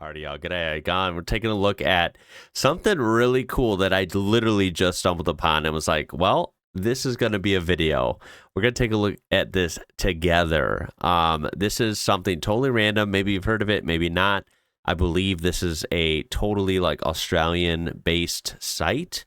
Alrighty, y'all. G'day, gone. We're taking a look at something really cool that I literally just stumbled upon and was like, well, this is going to be a video. We're going to take a look at this together. This is something totally random. Maybe you've heard of it, maybe not. I believe this is a totally like Australian-based site.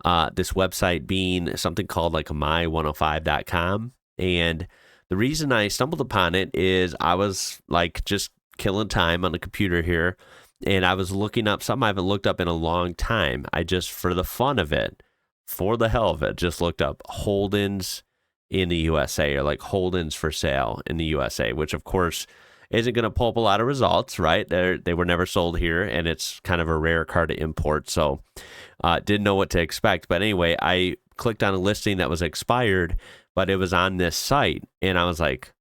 This website being something called like my105.com. And the reason I stumbled upon it is I was like just killing time on the computer here, and I was looking up something I haven't looked up in a long time. I just, for the fun of it, for the hell of it, just looked up Holdens in the USA, or like Holdens for sale in the USA, which of course isn't going to pull up a lot of results, right? They were never sold here, and it's kind of a rare car to import, so didn't know what to expect. But anyway, I clicked on a listing that was expired, but it was on this site, and I was like,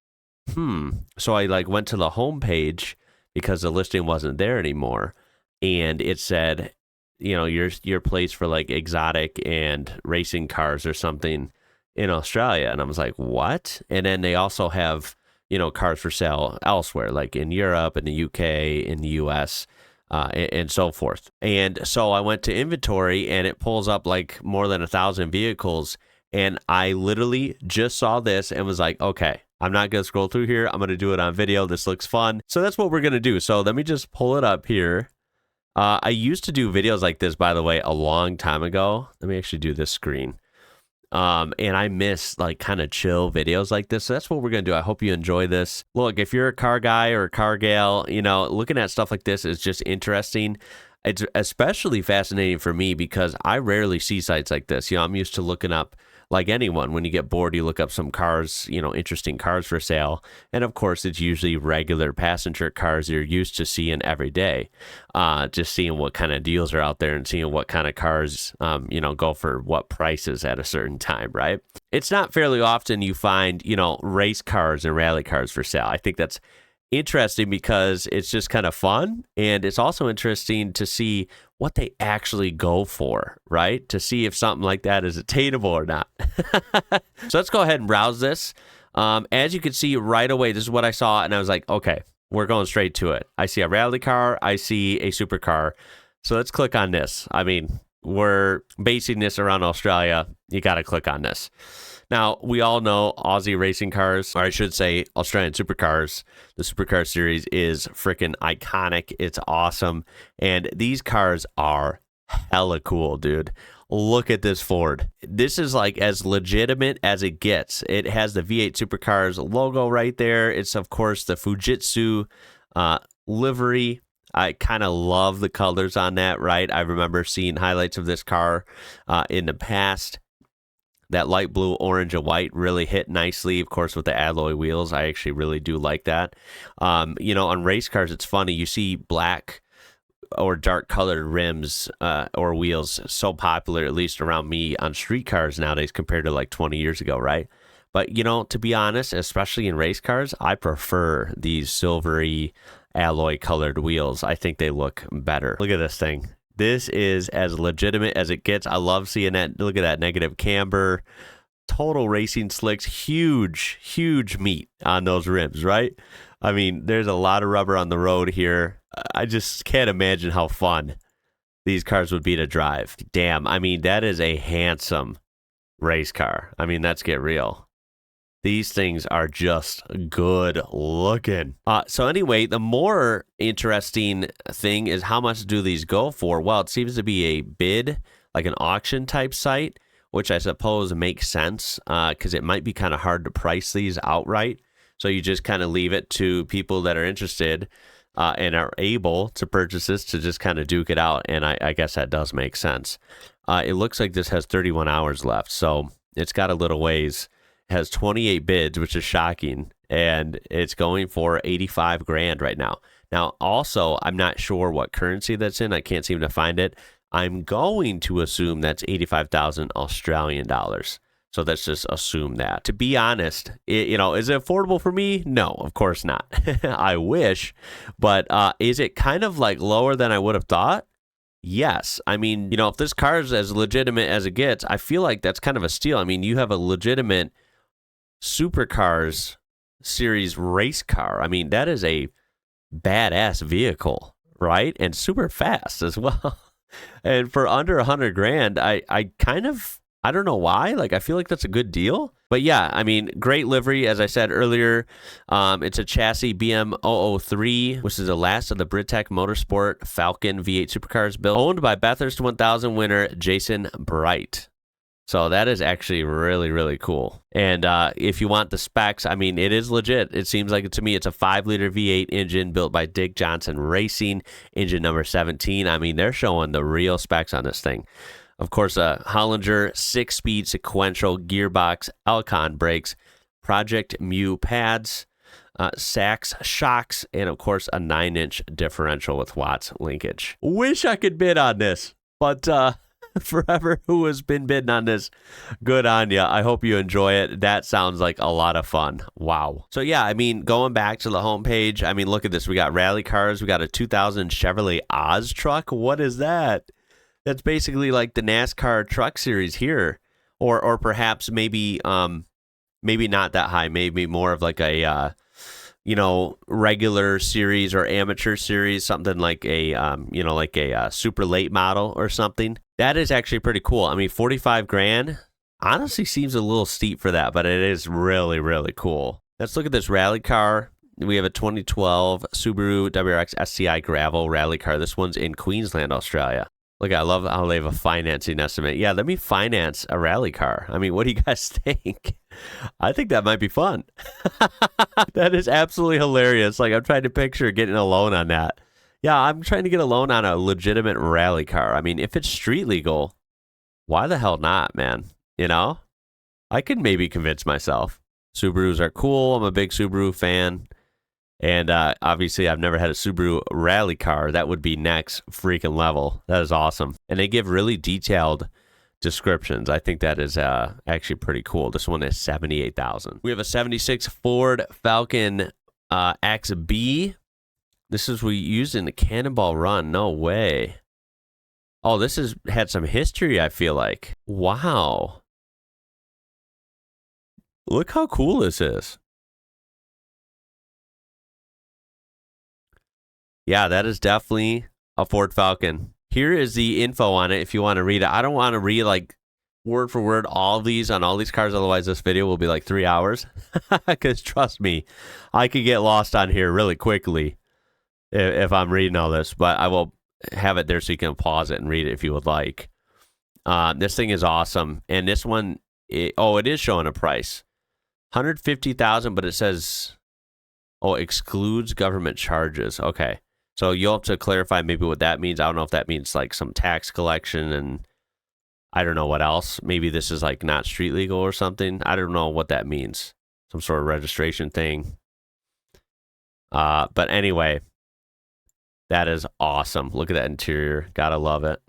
So I like went to the home page because the listing wasn't there anymore, and it said, you know, your place for like exotic and racing cars or something in Australia. And I was like, what? And then they also have, you know, cars for sale elsewhere, like in Europe, in the UK, in the US, and so forth. And so I went to inventory, and it pulls up like more than 1,000 vehicles. And I literally just saw this and was like, okay, I'm not going to scroll through here. I'm going to do it on video. This looks fun. So that's what we're going to do. So let me just pull it up here. I used to do videos like this, by the way, a long time ago. Let me actually do this screen. And I miss like kind of chill videos like this. So that's what we're going to do. I hope you enjoy this. Look, if you're a car guy or a car gal, you know, looking at stuff like this is just interesting. It's especially fascinating for me because I rarely see sites like this. You know, I'm used to looking up, like anyone, when you get bored, you look up some cars, you know, interesting cars for sale. And of course, it's usually regular passenger cars you're used to seeing every day. Just seeing what kind of deals are out there and seeing what kind of cars, you know, go for what prices at a certain time, right? It's not fairly often you find, you know, race cars and rally cars for sale. I think that's interesting because it's just kind of fun, and it's also interesting to see what they actually go for, right? To see if something like that is attainable or not. So let's go ahead and browse this. As you can see right away, this is what I saw, and I was like, okay, we're going straight to it. I see a rally car, I see a supercar. So let's click on this. I mean, we're basing this around Australia. You got to click on this. Now, we all know Aussie racing cars, or I should say Australian supercars. The supercar series is freaking iconic. It's awesome. And these cars are hella cool, dude. Look at this Ford. This is like as legitimate as it gets. It has the V8 Supercars logo right there. It's, of course, the Fujitsu livery. I kind of love the colors on that, right? I remember seeing highlights of this car in the past. That light blue, orange, and white really hit nicely, of course, with the alloy wheels. I actually really do like that. You know, on race cars, it's funny. You see black or dark colored rims or wheels so popular, at least around me, on street cars nowadays compared to like 20 years ago, right? But, you know, to be honest, especially in race cars, I prefer these silvery alloy colored wheels. I think they look better. Look at this thing. This is as legitimate as it gets. I love seeing that. Look at that negative camber. Total racing slicks. Huge, huge meat on those rims, right? I mean, there's a lot of rubber on the road here. I just can't imagine how fun these cars would be to drive. Damn, I mean, that is a handsome race car. I mean, let's get real. These things are just good looking. So anyway, the more interesting thing is how much do these go for? Well, it seems to be a bid, like an auction type site, which I suppose makes sense because it might be kind of hard to price these outright. So you just kind of leave it to people that are interested and are able to purchase this to just kind of duke it out. And I guess that does make sense. It looks like this has 31 hours left, so it's got a little ways. Has 28 bids, which is shocking, and it's going for 85 grand right now. Now, also, I'm not sure what currency that's in. I can't seem to find it. I'm going to assume that's 85,000 Australian dollars. So let's just assume that. To be honest, you know, is it affordable for me? No, of course not. I wish, but is it kind of like lower than I would have thought? Yes. I mean, you know, if this car is as legitimate as it gets, I feel like that's kind of a steal. I mean, you have a legitimate supercars series race car. I mean, that is a badass vehicle, right? And super fast as well. And for under 100 grand, I kind of, I don't know why. Like, I feel like that's a good deal. But yeah, I mean, great livery. As I said earlier, it's a chassis BM003, which is the last of the Brитec Motorsport Falcon V8 supercars built, owned by Bathurst 1000 winner Jason Bright. So that is actually really, really cool. And if you want the specs, I mean, it is legit. It seems like, to me, it's a 5-liter V8 engine built by Dick Johnson Racing, engine number 17. I mean, they're showing the real specs on this thing. Of course, a Hollinger 6-speed sequential gearbox, Elcon brakes, Project Mu pads, Sachs shocks, and of course, a 9-inch differential with Watts linkage. Wish I could bid on this, but forever who has been bidding on this, good on you. I hope you enjoy it. That sounds like a lot of fun. Wow. So yeah, I mean, going back to the homepage, I mean, look at this. We got rally cars. We got a 2000 Chevrolet Oz truck. What is that? That's basically like the NASCAR truck series here, or perhaps maybe maybe not that high, maybe more of like a regular series or amateur series, something like a like a super late model or something. That is actually pretty cool. I mean, 45 grand honestly seems a little steep for that, but it is really, really cool. Let's look at this rally car. We have a 2012 Subaru WRX SCI Gravel rally car. This one's in Queensland, Australia. Look, I love how they have a financing estimate. Yeah, let me finance a rally car. I mean, what do you guys think? I think that might be fun. That is absolutely hilarious. Like, I'm trying to picture getting a loan on that. Yeah, I'm trying to get a loan on a legitimate rally car. I mean, if it's street legal, why the hell not, man? You know? I could maybe convince myself. Subarus are cool. I'm a big Subaru fan. And obviously, I've never had a Subaru rally car. That would be next freaking level. That is awesome. And they give really detailed descriptions. I think that is actually pretty cool. This one is $78,000. We have a 76 Ford Falcon XB. This is we used in the Cannonball Run. No way. Oh, this has had some history, I feel like. Wow. Look how cool this is. Yeah, that is definitely a Ford Falcon. Here is the info on it if you want to read it. I don't want to read like word for word all of these on all these cars. Otherwise, this video will be like 3 hours. Because trust me, I could get lost on here really quickly if I'm reading all this. But I will have it there so you can pause it and read it if you would like. This thing is awesome. And this one, it is showing a price. $150,000, but it says, excludes government charges. Okay. So you'll have to clarify maybe what that means. I don't know if that means like some tax collection and I don't know what else. Maybe this is like not street legal or something. I don't know what that means. Some sort of registration thing. But anyway, that is awesome. Look at that interior. Gotta love it.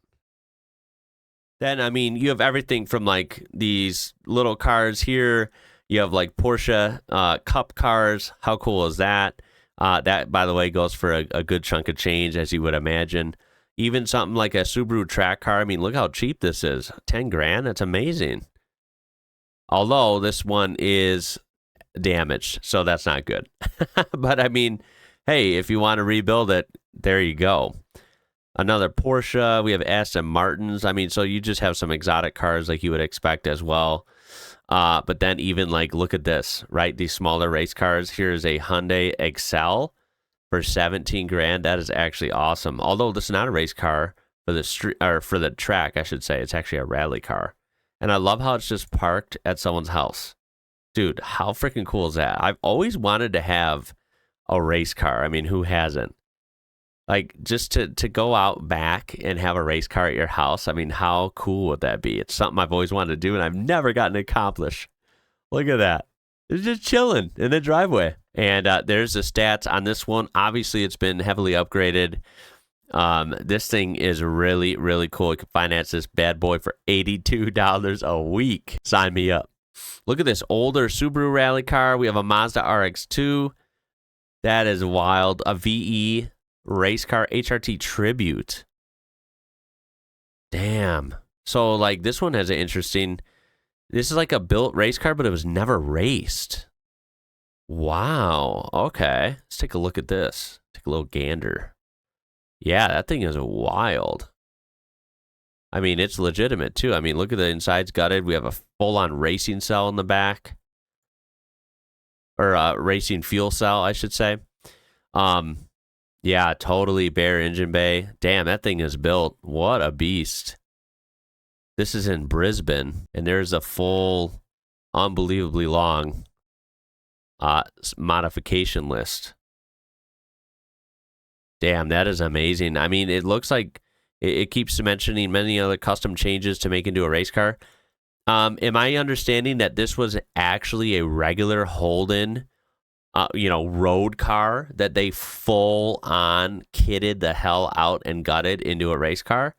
Then, I mean, you have everything from like these little cars here. You have like Porsche Cup cars. How cool is that? That, by the way, goes for a good chunk of change, as you would imagine. Even something like a Subaru track car. I mean, look how cheap this is. 10 grand. That's amazing. Although this one is damaged, so that's not good. But I mean, hey, if you want to rebuild it, there you go. Another Porsche. We have Aston Martins. I mean, so you just have some exotic cars like you would expect as well. But then even like, look at this, right? These smaller race cars. Here's a Hyundai Excel for 17 grand. That is actually awesome. Although this is not a race car for the street or for the track, I should say. It's actually a rally car. And I love how it's just parked at someone's house. Dude, how freaking cool is that? I've always wanted to have a race car. I mean, who hasn't? Like, just to go out back and have a race car at your house, I mean, how cool would that be? It's something I've always wanted to do, and I've never gotten to accomplish. Look at that. It's just chilling in the driveway. And there's the stats on this one. Obviously, it's been heavily upgraded. This thing is really, really cool. You can finance this bad boy for $82 a week. Sign me up. Look at this older Subaru rally car. We have a Mazda RX-2. That is wild. A VE race car HRT Tribute. Damn. So like this one has an interesting, this is like a built race car, but it was never raced. Wow. Okay. Let's take a look at this. Take a little gander. Yeah, that thing is wild. I mean, it's legitimate too. I mean, look at the inside's gutted. We have a full-on racing cell in the back. Or racing fuel cell, I should say. Yeah, totally bare engine bay. Damn, that thing is built. What a beast. This is in Brisbane, and there's a full, unbelievably long modification list. Damn, that is amazing. I mean, it looks like it keeps mentioning many other custom changes to make into a race car. Am I understanding that this was actually a regular Holden, road car that they full on kitted the hell out and gutted into a race car?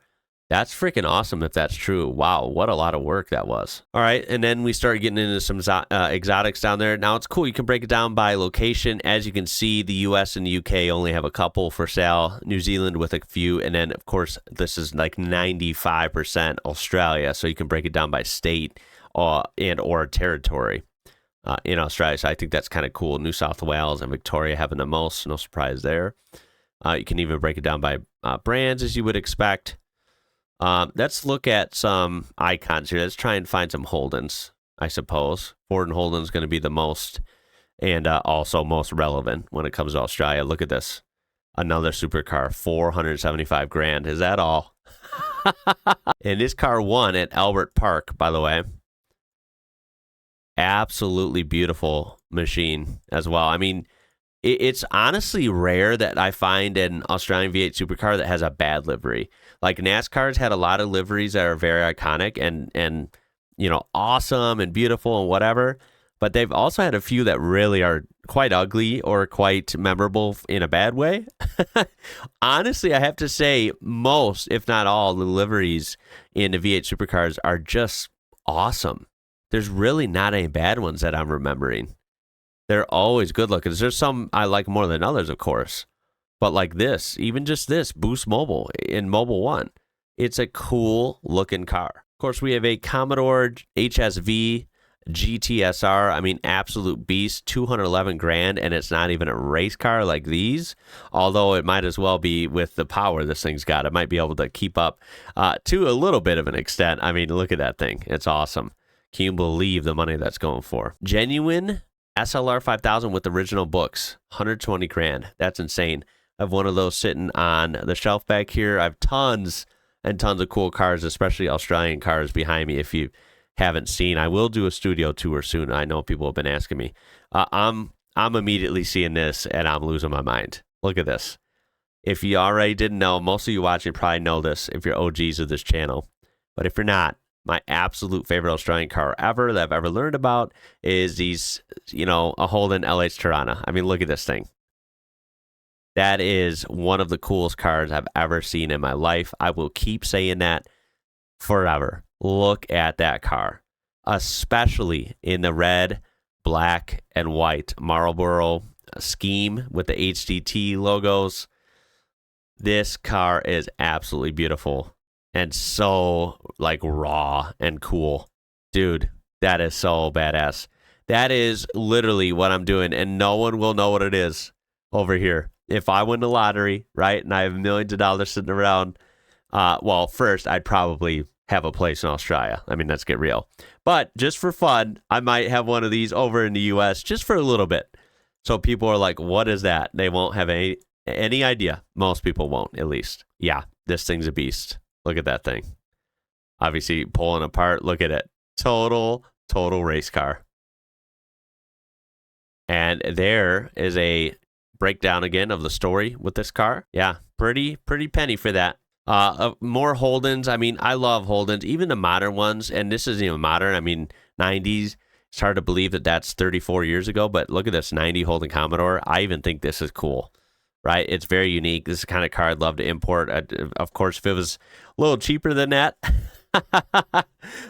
That's freaking awesome if that's true. Wow, what a lot of work that was. All right, and then we start getting into some exotics down there. Now, it's cool. You can break it down by location. As you can see, the U.S. and the U.K. only have a couple for sale. New Zealand with a few. And then, of course, this is like 95% Australia. So you can break it down by state and or territory in Australia. So I think that's kind of cool. New South Wales and Victoria having the most. No surprise there. You can even break it down by brands, as you would expect. Let's look at some icons here. Let's try and find some Holdens, I suppose. Ford and Holden is going to be the most and also most relevant when it comes to Australia. Look at this. Another supercar, 475 grand. Is that all? And this car won at Albert Park, by the way. Absolutely beautiful machine as well. I mean, it's honestly rare that I find an Australian V8 supercar that has a bad livery. Like NASCAR's had a lot of liveries that are very iconic and awesome and beautiful and whatever, but they've also had a few that really are quite ugly or quite memorable in a bad way. Honestly, I have to say most, if not all, the liveries in the V8 supercars are just awesome. There's really not any bad ones that I'm remembering. They're always good looking. There's some I like more than others, of course. But like this, even just this, Boost Mobile in Mobile One, it's a cool looking car. Of course, we have a Commodore HSV GTSR. I mean, absolute beast, 211 grand, and it's not even a race car like these, although it might as well be with the power this thing's got. It might be able to keep up to a little bit of an extent. I mean, look at that thing. It's awesome. Can you believe the money that's going for? Genuine SLR 5000 with original books, 120 grand. That's insane. I have one of those sitting on the shelf back here. I have tons and tons of cool cars, especially Australian cars behind me. If you haven't seen, I will do a studio tour soon. I know people have been asking me. I'm immediately seeing this and I'm losing my mind. Look at this. If you already didn't know, most of you watching probably know this if you're OGs of this channel. But if you're not, my absolute favorite Australian car ever that I've ever learned about is these, a Holden LH Tirana. I mean, look at this thing. That is one of the coolest cars I've ever seen in my life. I will keep saying that forever. Look at that car, especially in the red, black, and white Marlboro scheme with the HDT logos. This car is absolutely beautiful. And so, raw and cool. Dude, that is so badass. That is literally what I'm doing, and no one will know what it is over here. If I win the lottery, right, and I have millions of dollars sitting around, first, I'd probably have a place in Australia. I mean, let's get real. But just for fun, I might have one of these over in the U.S. just for a little bit. So people are like, what is that? They won't have any idea. Most people won't, at least. Yeah, this thing's a beast. Look at that thing. Obviously pulling apart. Look at it. Total race car. And there is a breakdown again of the story with this car. Yeah, pretty penny for that. More Holdens. I mean, I love Holdens, even the modern ones. And this isn't even modern. I mean, 90s. It's hard to believe that that's 34 years ago. But look at this 90 Holden Commodore. I even think this is cool. Right? It's very unique. This is the kind of car I'd love to import. Of course, if it was a little cheaper than that.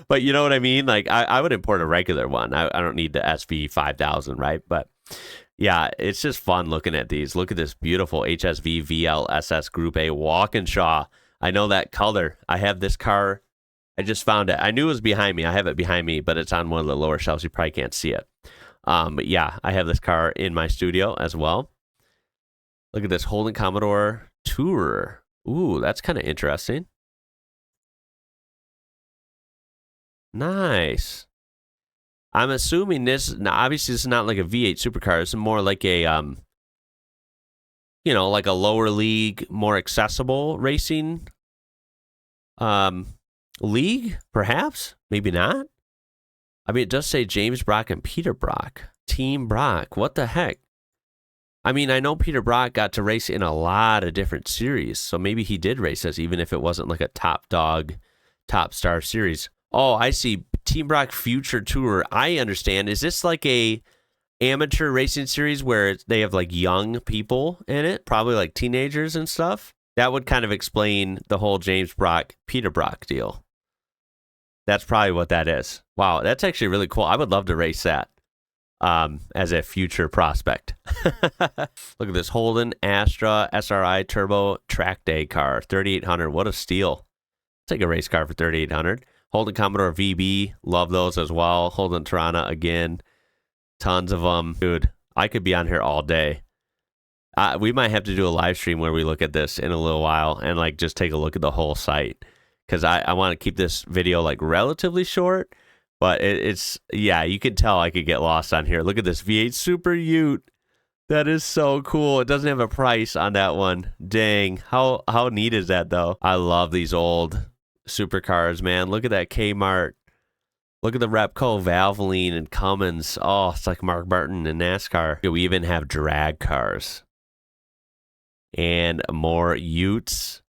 But you know what I mean? Like, I would import a regular one. I don't need the SV 5000, right? But yeah, it's just fun looking at these. Look at this beautiful HSV VLSS Group A Walkinshaw. I know that color. I have this car. I just found it. I knew it was behind me. I have it behind me, but it's on one of the lower shelves. You probably can't see it. But yeah, I have this car in my studio as well. Look at this Holden Commodore Tourer. Ooh, that's kind of interesting. Nice. I'm assuming this, now obviously this is not like a V8 supercar. It's more like a, you know, like a lower league, more accessible racing league, perhaps? Maybe not. I mean, it does say James Brock and Peter Brock. Team Brock. What the heck? I mean, I know Peter Brock got to race in a lot of different series, so maybe he did race us, even if it wasn't like a top dog, top star series. Oh, I see. Team Brock Future Tour. I understand. Is this like a amateur racing series where they have like young people in it, probably like teenagers and stuff? That would kind of explain the whole James Brock, Peter Brock deal. That's probably what that is. Wow, that's actually really cool. I would love to race that as a future prospect. Look at this Holden Astra SRI Turbo Track Day car, 3,800. What a steal. Take a race car for 3,800. Holden Commodore VB, love those as well. Holden Tirana again, tons of them. Dude, I could be on here all day. We might have to do a live stream where we look at this in a little while and like just take a look at the whole site, because I want to keep this video like relatively short, but it's, yeah, you can tell I could get lost on here. Look at this V8 Super Ute. That is so cool. It doesn't have a price on that one. Dang, how neat is that though? I love these old supercars, man. Look at that Kmart. Look at the Repco Valvoline and Cummins. Oh, it's like Mark Martin and NASCAR. We even have drag cars. And more Utes.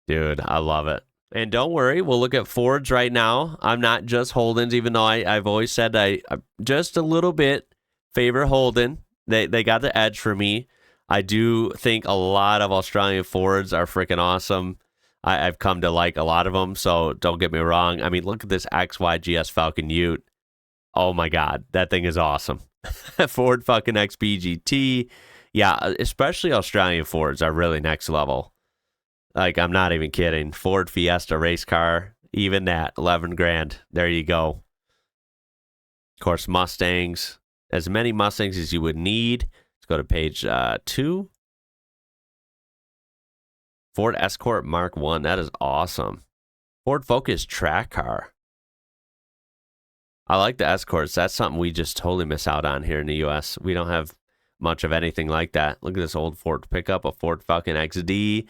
Dude, I love it. And don't worry, we'll look at Fords right now. I'm not just Holdens, even though I've always said I just a little bit favor Holden. They got the edge for me. I do think a lot of Australian Fords are freaking awesome. I've come to like a lot of them, so don't get me wrong. I mean, look at this XYGS Falcon Ute. Oh my God, that thing is awesome. Ford fucking XPGT. Yeah, especially Australian Fords are really next level. Like, I'm not even kidding. Ford Fiesta race car, even that, 11 grand. There you go. Of course, Mustangs. As many Mustangs as you would need. Let's go to page 2. Ford Escort Mark 1. That is awesome. Ford Focus track car. I like the Escorts. That's something we just totally miss out on here in the U.S. We don't have much of anything like that. Look at this old Ford pickup, a Ford Falcon XD.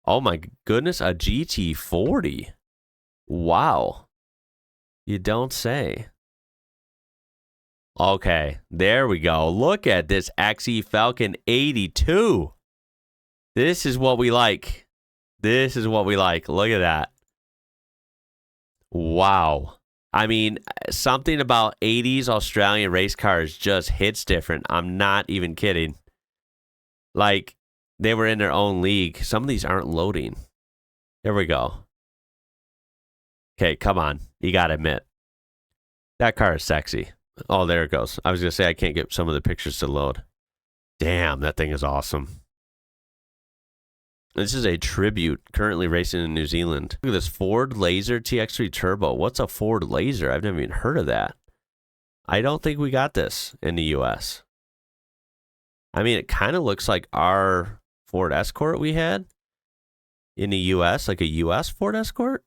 Oh my goodness, a GT40. Wow. You don't say. Okay, there we go. Look at this XE Falcon 82. This is what we like. This is what we like. Look at that. Wow. I mean, something about 80s Australian race cars just hits different. I'm not even kidding. Like, they were in their own league. Some of these aren't loading. There we go. Okay, come on. You got to admit. That car is sexy. Oh, there it goes. I was going to say I can't get some of the pictures to load. Damn, that thing is awesome. This is a Tribute, currently racing in New Zealand. Look at this Ford Laser TX3 Turbo. What's a Ford Laser? I've never even heard of that. I don't think we got this in the U.S. I mean, it kind of looks like our Ford Escort we had in the U.S., like a U.S. Ford Escort.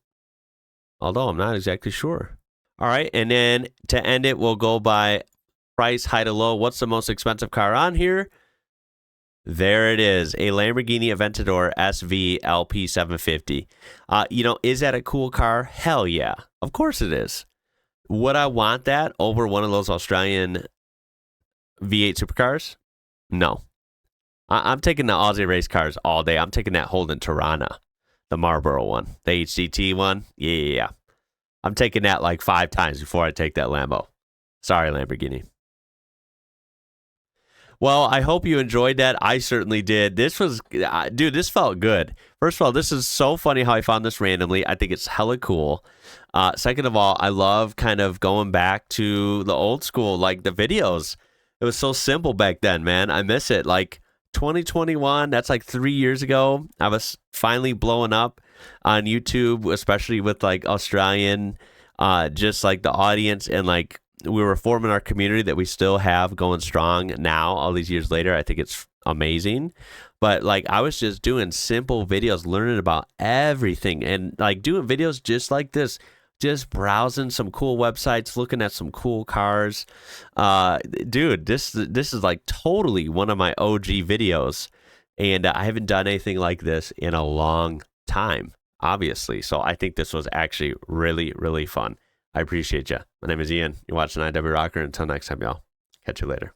Although I'm not exactly sure. All right, and then to end it, we'll go by price, high to low. What's the most expensive car on here? There it is, a Lamborghini Aventador SV LP 750. You know, is that a cool car? Hell yeah. Of course it is. Would I want that over one of those Australian V8 supercars? No. I'm taking the Aussie race cars all day. I'm taking that Holden Tirana, the Marlboro one, the HCT one. Yeah. I'm taking that like 5 times before I take that Lambo. Sorry, Lamborghini. Well, I hope you enjoyed that. I certainly did. This was, dude, this felt good. First of all, this is so funny how I found this randomly. I think it's hella cool. Second of all, I love kind of going back to the old school, like the videos. It was so simple back then, man. I miss it. Like 2021, that's like 3 years ago. I was finally blowing up on YouTube, especially with like Australian, just like the audience, and like we were forming our community that we still have going strong now, all these years later. I think it's amazing. But like I was just doing simple videos, learning about everything, and like doing videos just like this, just browsing some cool websites, looking at some cool cars. Dude, this is like totally one of my OG videos, and I haven't done anything like this in a long time, obviously. So I think this was actually really, really fun. I appreciate you. My name is Ian. You're watching IWrocker. Until next time, y'all. Catch you later.